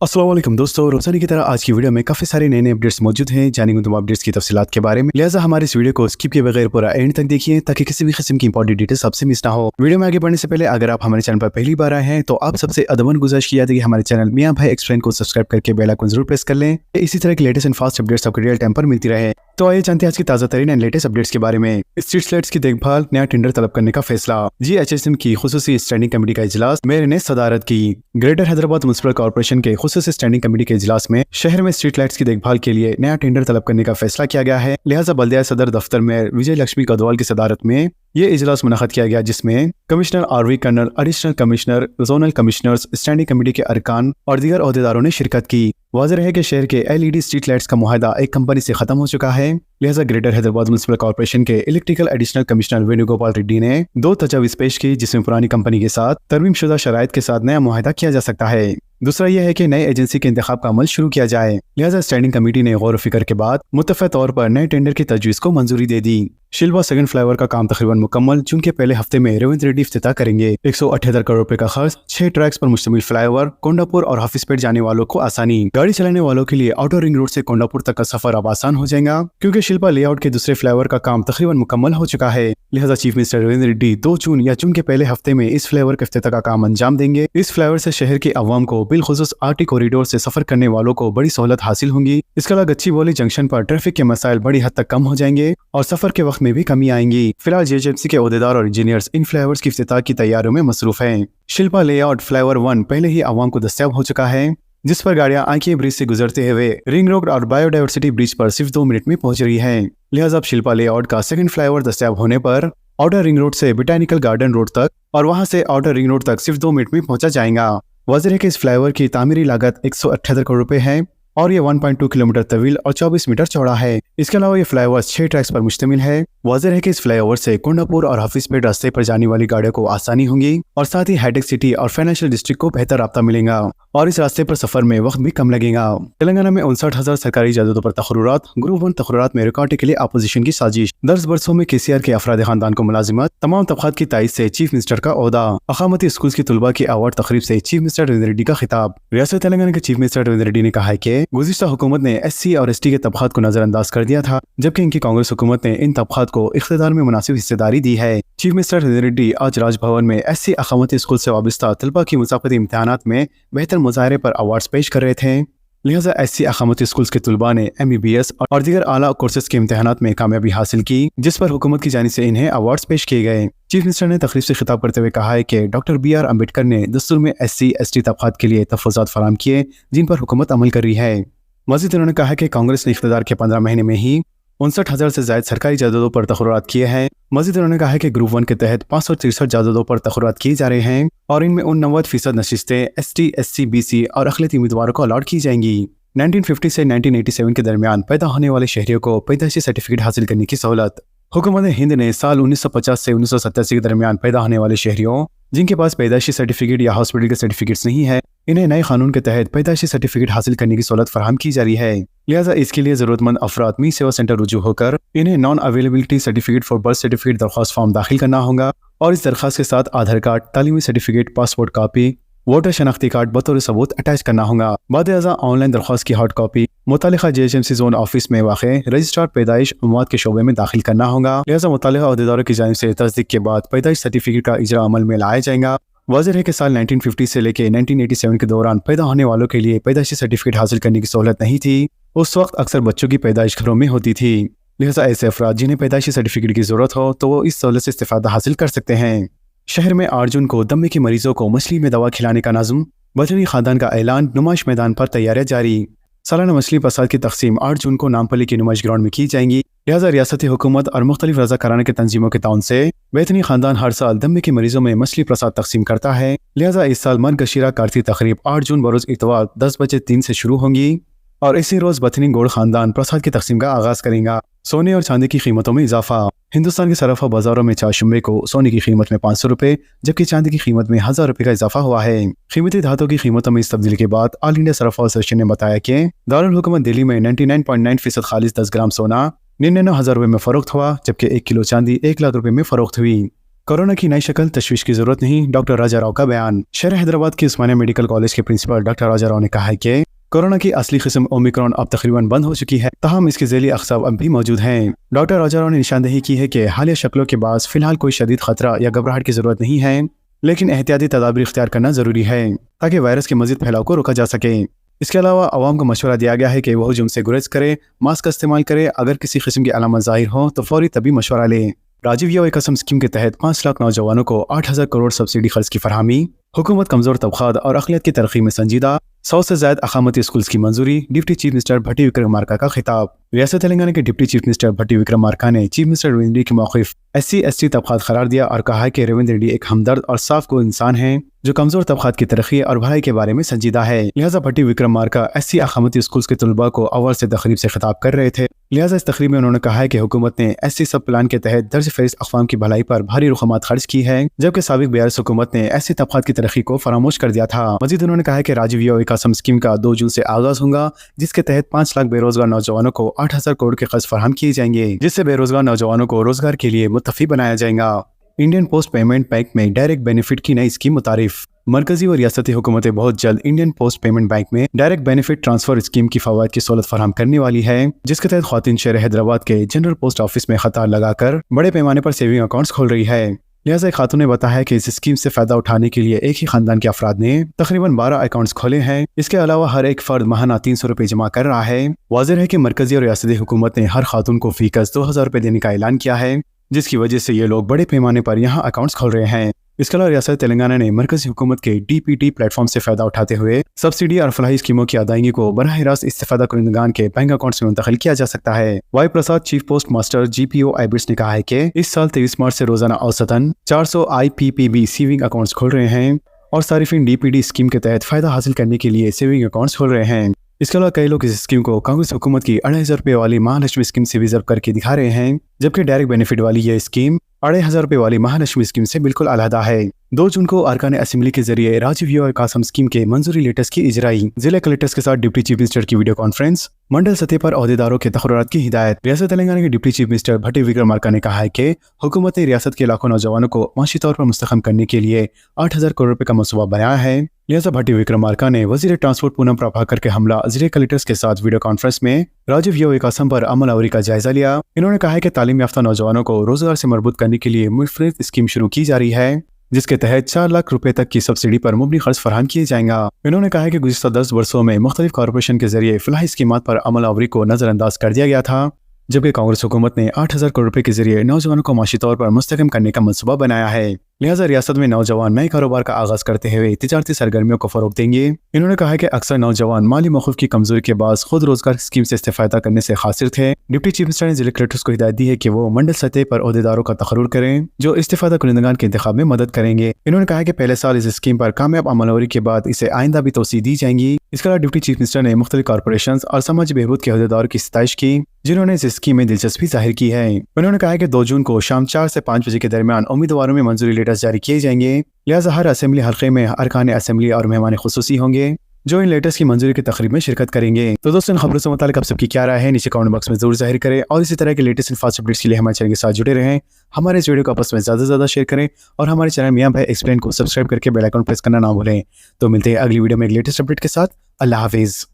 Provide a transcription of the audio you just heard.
अस्सलाम वालेकुम दोस्तों, रोजाना की तरह आज की वीडियो में काफी सारे नए अपडेट्स मौजूद हैं। जानेंगे तुम अपडेट्स की तफसीलात के बारे में। लिहाजा हमारे इस वीडियो को स्किप किए बगैर पूरा एंड तक देखिए ताकि किसी भी किस्म की इंपॉर्टेंट डिटेल्स आपसे मिस ना हो। वीडियो में आगे बढ़ने से पहले अगर आप हमारे चैनल पर पहली बार आए हैं तो आप सबसे अदबन गुजारिश किया था कि हमारे चैनल मियां भाई एक्सप्लेन को सब्सक्राइब करके बेल आइकन जरूर प्रेस कर लें। इसी तरह की लेटेस्ट एंड फास्ट अपडेट्स आपको रियल टाइम पर मिलती रहे। तो आइए जानते हैं आज की ताजा तरीन एंड लेटेस्ट अपडेट्स के बारे में। स्ट्रीट लाइट्स की देखभाल, नया टेंडर तलब करने का फैसला। GHSM की खुसूसी स्टैंडिंग कमेटी का इजलास मेयर ने सदारत की। ग्रेटर हैदराबाद म्युनिसिपल कॉर्पोरेशन के खुसूसी स्टैंडिंग कमेटी के इजलास में शहर में स्ट्रीट लाइट्स की देखभाल के लिए नया टेंडर तलब करने का फैसला किया गया है। लिहाजा बल्दिया सदर दफ्तर में विजय लक्ष्मी कदवाल की सदारत में ये इजलास मुनक़द किया गया, जिसमें commissioner RV colonel, additional commissioner, zonal commissioners, standing committee के अरकान और दीगर ओहदेदारों ने शिरकत की। वाज़ेह है कि शहर के LED स्ट्रीट लाइट्स का मुआहदा एक कंपनी से खत्म हो चुका है। लिहाजा ग्रेटर हैदराबाद म्युनिसिपल कॉर्पोरेशन के electrical additional commissioner Venugopal Reddy ने 2 तजावीज़ पेश की, जिसमें पुरानी कंपनी के साथ तरमीमशुदा शराइत के साथ नया मुआहदा किया जा सकता है। दूसरा यह है कि नई एजेंसी के इंतखाब का अमल शुरू किया जाए। लिहाजा स्टैंडिंग कमेटी ने गौर फिक्र के बाद मुत्तफ़क़ तौर पर नए टेंडर की तजवीज़ को मंजूरी दे दी। शिल्पा सेकंड फ्लाईओवर का काम तकरीबन मुकम्मल, जून के पहले हफ्ते में रेवंत रेड्डी इफ्तिताह करेंगे। 178 करोड़ रुपए का खर्च, 6 ट्रैक्स पर मुश्तमिल फ्लाईओवर, कोंडापुर और हाफिजपेट जाने वालों को आसानी। गाड़ी चलाने वालों के लिए आउटर रिंग रोड से कोंडापुर तक का सफर अब आसान हो जाएगा, क्योंकि शिल्पा लेआउट के दूसरे फ्लाईओवर का काम तकरीबन मुकम्मल हो चुका है। लिहाजा चीफ मिनिस्टर रेवंत रेड्डी 2 जून या जून के पहले हफ्ते में इस फ्लाईओवर के इफ्तिताह का काम अंजाम देंगे। इस फ्लाईओवर से शहर के अवाम को बिलखुसूस RT कॉरिडोर से सफर करने वालों को बड़ी सहूलत हासिल होंगी। इसके अलावा गच्ची बोली जंक्शन पर ट्रैफिक के मसाइल बड़ी हद तक कम हो जाएंगे और सफर के वक्त में भी कमी आएंगी। फिलहाल GHMC के ओहदेदार और इंजीनियर्स इन फ्लाईओवर्स की इफ्तिताह की तैयारियों में मसरूफ हैं। शिल्पा लेआउट फ्लाईओवर 1 पहले ही अवाम को दस्तयाब हो चुका है, जिस पर गाड़ियां आंकी ब्रिज से गुजरते हुए रिंग रोड और बायोडाइवर्सिटी ब्रिज पर सिर्फ 2 मिनट में पहुंच रही है। लिहाजा अब शिल्पा लेआउट का सेकंड फ्लाईओवर दस्तयाब होने पर आउटर रिंग रोड से बोटैनिकल गार्डन रोड तक और वहां से आउटर रिंग रोड तक सिर्फ 2 मिनट में पहुंचा जाएगा। वाज़ेह है कि इस फ्लाईओवर की तामीरी लागत 178 करोड़ रुपए है और ये 1.2 किलोमीटर तवील और 24 मीटर चौड़ा है। इसके अलावा ये फ्लाईओवर 6 ट्रैक्स पर मुश्तमिल है। वाज़ेह है कि इस फ्लाईओवर से कोंडापुर और हाफिजपेट रास्ते पर जाने वाली गाड़ियों को आसानी होगी और साथ ही हाईटेक सिटी और फाइनेंशियल डिस्ट्रिक्ट को बेहतर राब्ता मिलेगा और इस रास्ते पर सफर में वक्त भी कम लगेगा। तेलंगाना में 59,000 सरकारी जायदादों पर तकर्रुरात, ग्रुप 1 तकर्रुरात में रिकॉर्ड के लिए अपोजिशन की साजिश। 10 बरसों में KCR के अफराद खानदान को मुलाजिमत, तमाम तबकात की तायद से चीफ मिनिस्टर का ओहदा। अकामती स्कूल की तुलबा की अवार्ड तकरीब से चीफ मिनिस्टर रेवंत रेड्डी का खिताब। रियासत तेलंगाना के चीफ मिनिस्टर रेवंत रेड्डी ने कहा है कि गुज़िश्ता हुकूमत ने SC और ST के तबकात को नजरअंदाज कर दिया था, जबकि इनकी कांग्रेस हुकूमत ने इन तबकात को इख्तिदार में मुनासिब हिस्सेदारी दी है। चीफ मिनिस्टर रेवंत रेड्डी आज राजभवन में SC अकामती स्कूल से वाबस्ता तलबा की मुसाफती इम्तिहानात में बेहतर मुजाहरे पर अवार्ड्स पेश कर रहे थे। लिहाजा SC अकामती स्कूल्स के तुलबा ने MBBS और दीगर आला कोर्सेज के इम्तिहानात में कामयाबी हासिल की, जिस पर हुकूमत की जानिब से इन्हें अवार्ड्स पेश किए गए। चीफ मिनिस्टर ने तकरीब से खिताब करते हुए कहा है कि डॉक्टर BR अम्बेडकर ने दस्तूर में SC ST तबकात के लिए तहफ़्फ़ुज़ात फराहम किए, जिन पर हुकूमत अमल कर रही है। मज़ीद उन्होंने कहा कि कांग्रेस ने इख्तिदार के 15 महीने में ही 59,000 से ज़ायद सरकारी जायदादों पर तकर्रुरात किए हैं। मज़ीद उन्होंने कहा है कि ग्रुप 1 के तहत 563 जायदादों पर तकर्रुरात किए जा रहे हैं और इनमें 89% नशिस्तें ST SC BC और अक़लियती उम्मीदवारों को अलॉट की जाएंगी। 1950 से 1987 के दरमियान पैदा होने वाले शहरियों को पैदाइशी सर्टिफिकेट हासिल करने की सहूलत। हुकूमत हिंद ने साल 1950 से 1987 के दरमियान पैदा होने वाले शहरियों जिनके पास पैदाइशी सर्टिफिकेट या हॉस्पिटल के सर्टिफिकेट्स नहीं है, इन्हें नए कानून के तहत पैदाइशी सर्टिफिकेट हासिल करने की सहूलत फराहम की जा रही है। लिहाजा इसके लिए जरूरतमंद अफराद मी सेवा सेंटर रुजू होकर इन्हें non availability certificate for birth certificate दरख्वास्त फॉर्म दाखिल करना होगा और इस दरख्वास्त के साथ आधार कार्ड, तालीमी सर्टिफिकेट, पासपोर्ट कॉपी, वोटर शनाख्ती कार्ड बतौर सबूत अटैच करना होगा। बाद-ए-अज़ा ऑनलाइन दरख्वास्त की हार्ड कॉपी मुतालिका GHMC जोन ऑफिस में वाक़े रजिस्ट्रार पैदाइश अमवात के शोबे में दाखिल करना होगा। लिहाजा मुतालिका अहदेदारों की जानिब से तस्दीक के बाद पैदाइश सर्टिफिकेट का इजरा अमल में लाया जाएगा। वाज़ेह है कि साल 1950 से लेकर 1987 के दौरान पैदा होने वालों के लिए पैदाइशी सर्टिफिकेट हासिल करने की सहूलत नहीं थी। उस वक्त अक्सर बच्चों की पैदाइश घरों में होती थी। लिहाजा ऐसे अफराद जिन्हें पैदाइशी सर्टिफिकेट की जरूरत हो तो वो इस सहूलत से इस्तेफादा हासिल कर सकते हैं। शहर में 8 जून को दमे के मरीजों को मछली में दवा खिलाने का नज़्म, बदनी खानदान का ऐलान, नुमाइश मैदान पर तैयारियां जारी। सालाना मछली प्रसाद की तकसीम 8 जून को नामपल्ली की नुमाइश ग्राउंड में की जाएंगी। लिहाजा रियासती हुकूमत और मुख्तलिफ रज़ाकाराना के तंजीमों के ताउन से बेतनी खानदान हर साल दमे के मरीजों में मछली प्रसाद तकसीम करता है। लिहाजा इस साल मन गशीरा कारती तकरीब 8 जून बरोज़ इतवार 10:03 से शुरू होंगी और इसी रोज़ बथनी गोड़ खानदान प्रसाद की तकसीम का आगाज़ करेगा। सोने और चांदी की कीमतों में इजाफा। हिंदुस्तान के सराफा बाजारों में 4 जुम्मे को सोने की कीमत में 500 रुपये जबकि चांदी की कीमत में 1000 रुपये का इजाफा हुआ है। कीमती धातों की कीमतों में इस तब्दीली के बाद ऑल इंडिया सराफा एसोसिएशन ने बताया कि दारुल हुकूमत दिल्ली में 99.9% खालिस 10 ग्राम सोना 99,000 रुपये में फरोख्त हुआ, जबकि 1 किलो चांदी 1 लाख रुपये में फरोख्त हुई। कोरोना की नई शक्ल, तशवीश की जरूरत नहीं, डॉक्टर राजा राव का बयान। शहर हैदराबाद के उस्मानिया मेडिकल कॉलेज के प्रिंसिपल डॉक्टर राजा राव ने कहा है कि कोरोना की असली किस्म ओमिक्रॉन अब तकरीबन बंद हो चुकी है, ताहम इसके ज़ैली अक़साब अब भी मौजूद हैं। डॉक्टर राजा राव ने निशानदेही की है कि हालिया शक्लों के बाद फिलहाल कोई शदीद खतरा या घबराहट की जरूरत नहीं है, लेकिन एहतियाती तदाबीर इख्तियार करना जरूरी है ताकि वायरस के मजीद फैलाव को रोका जा सके। इसके अलावा आवाम को मशवरा दिया गया है कि वह हजूम से गुरेज करे, मास्क का इस्तेमाल करे, अगर किसी किस्म की अलामत ज़ाहिर हो तो फौरी तभी मशवरा लें। राजीव युवा कसम स्कीम के तहत 5 लाख नौजवानों को 8,000 करोड़ सब्सिडी खर्च की फरहमी। हुकूमत कमजोर तबकात और अक़लियत की तरक्की में संजीदा। 100 से ज़ायद अक़ामती स्कूल्स की मंजूरी। डिप्टी चीफ मिनिस्टर भट्टी विक्रमार्का का खिताब। रियासत तेलंगाना के डिप्टी चीफ मिनिस्टर भट्टी विक्रमार्का ने चीफ मिनिस्टर रविंद्र रेड्डी के मौक़िफ़ SC/ST तबकात करार दिया और कहा कि रविंद्र रेड्डी एक हमदर्द और साफ को इंसान है जो कमजोर तबकात की तरक्की और भलाई के बारे में संजीदा है। लिहाजा भट्टी विक्रमार्का SC अक़ामती स्कूल्स के तलबा को अव्वल से तकरीब से खिताब कर रहे थे। लिहाजा इस तकरीब में उन्होंने कहा है कि हुकूमत ने SC सब प्लान के तहत दर्ज फहरिस्त अक़वाम की भलाई पर भारी रुक़ामात खर्च की है, जबकि साबिक़ BRS हुकूमत ने SC तबकात की तरक्की को फरामोश कर दिया था। मजीद उन्होंने कहा है कि राजीव युवा विकासम स्कीम का 2 जून से आगाज होगा, जिसके तहत 5 लाख बेरोजगार नौजवानों को 8,000 करोड़ के कर्ज फराहम किए जाएंगे, जिससे बेरोजगार नौजवानों को रोजगार के लिए मुत्तफ़ी बनाया जाएगा। इंडियन पोस्ट पेमेंट बैंक में डायरेक्ट बेनिफिट की नई स्कीम मुतारिफ। मरकजी और रियासती हुकूमतें बहुत जल्द इंडियन पोस्ट पेमेंट बैंक में डायरेक्ट बेनिफिट ट्रांसफर स्कीम की फवायद की सहूलत फराहम करने वाली है, जिसके तहत ख्वातीन शहर हैदराबाद के जनरल पोस्ट ऑफिस में कतार लगाकर बड़े पैमाने पर सेविंग अकाउंट्स खोल रही है। लिहाजा एक खातून ने बताया कि इस स्कीम से फायदा उठाने के लिए एक ही खानदान के अफराद ने तकरीबन 12 अकाउंट्स खोले हैं। इसके अलावा हर एक फर्द माहाना 300 रुपए जमा कर रहा है। वाज़ेह है कि मरकजी और रियासती हुकूमत ने हर खातून को फीकस 2,000 रुपए देने का ऐलान किया है, जिसकी वजह से ये लोग बड़े पैमाने पर यहाँ अकाउंट्स खोल रहे हैं। इसके अलावा रियासत तेलंगाना ने मरकजी हुकूमत के DPT प्लेटफॉर्म से फायदा उठाते हुए सब्सिडी और फलाही स्कीमों की अदायगी को बराह रास्त इस्तेफादा कुनिंदगान के बैंक अकाउंट्स में मुंतकिल किया जा सकता है। Y Prasad chief post master GPO IBITS ने कहा है कि इस साल 23 मार्च से रोजाना औसतन 400 IPPB सेविंग अकाउंट्स खोल रहे हैं और सारिफिन DPT स्कीम के तहत फायदा हासिल करने के लिए सेविंग अकाउंट्स खोल रहे हैं। इसके अलावा कई लोग इस स्कीम को कांग्रेस हुकूमत की 2,500 रुपए वाली महालक्ष्मी स्कीम से रिजर्व करके दिखा रहे हैं, जबकि डायरेक्ट बेनिफिट वाली यह स्कीम 2,500 रुपए वाली महालक्ष्मी स्कीम से बिल्कुल अलहदा है। 2 जून को अरकान असेंबली के जरिए राजीव युवा विकासम स्कीम के मंजूरी लेटर्स की इजराई। जिला कलेक्टर्स के साथ डिप्टी चीफ मिनिस्टर की वीडियो कॉन्फ्रेंस। मंडल सतह पर अहदेदारों के तकर्रुरात की हिदायत। रियासत तेलंगाना के डिप्टी चीफ मिनिस्टर भट्टी विक्रमार्का ने कहा है कि हुकूमत ने रियासत के लाखों नौजवानों को माशी तौर पर मुस्तहकम करने के लिए 8,000 करोड़ रुपए का मनसूबा बनाया है। लिहाजा भट्टी विक्रमार्का ने वजीर ट्रांसपोर्ट पूनम प्रभाकर के हमला जिले कलेक्टर्स के साथ वीडियो कॉन्फ्रेंस में राजीव युवा विकासम पर अमल आवरी का जायजा लिया। इन्होंने कहा है कि तालीम याफ्ता नौजवानों को रोजगार से मरबूत करने के लिए मुफ्त स्कीम शुरू की जा रही है, जिसके तहत 4 लाख रुपए तक की सब्सिडी पर मुबनी खर्च फराहम किए जाएगा। इन्होंने कहा है कि गुज़िश्ता 10 वर्षों में मुख्तलिफ कॉरपोरेशन के जरिए फलाही स्कीमात पर अमल आवरी को नजरअंदाज कर दिया गया था, जबकि कांग्रेस हुकूमत ने 8,000 करोड़ रुपए के जरिए नौजवानों को माशी तौर पर मुस्तहकम करने का मनसूबा बनाया है। लिहाजा रियासत में नौजवान नए कारोबार का आगाज करते हुए तिजारती सरगर्मियों को फरोग देंगे। इन्होंने कहा है कि अक्सर नौजवान माली मौक़िफ़ की कमजोरी के बाद खुद रोजगार स्कीम से इस्तेफादा करने से खासिर थे। डिप्टी चीफ मिनिस्टर ने जिला कलेक्टर्स को हिदायत दी है कि वो मंडल सतह पर अहदेदारों का तकर्रुर करें जो इस्तेफादा कुनिंदगान के इंतखाब में मदद करेंगे। इन्होंने कहा कि पहले साल इस स्कीम पर कामयाब अमलवरी के बाद इसे आइंदा भी तोसी दी जाएंगी। इसके अलावा डिप्टी चीफ मिनिस्टर ने मुख्तलिफ कॉरपोरेशन और समाजी बहबूद के अहदेदारों की सताइश की, जिन्होंने इस स्कीम में दिलचस्पी जाहिर की है। उन्होंने कहा कि 2 जून को शाम 4 से 5 बजे के दरमियान उम्मीदवारों में मंजूरी लेटर्स जारी किए जाएंगे। लिहाजा हर असेंबली हल्के में अरकान असेंबली और मेहमान खुसूसी होंगे जो इन लेटर्स की मंजूरी की तकरीब में शिरकत करेंगे। तो दोस्तों, इन खबरों से मुताल्लिक आप सबकी क्या राय है नीचे कमेंट बॉक्स में जरूर जाहिर करें और इसी तरह के लेटेस्ट एंड फास्ट अपडेट्स के लिए हमारे चैनल के साथ जुड़े रहें। हमारे इस वीडियो को आपस में ज़्यादा से ज़्यादा शेयर करें और हमारे चैनल मियां भाई एक्सप्लेन को सब्सक्राइब करके बेल आइकन प्रेस करना ना भूलें। तो मिलते हैं अगली वीडियो में एक लेटेस्ट अपडेट के साथ। अल्लाह हाफिज़।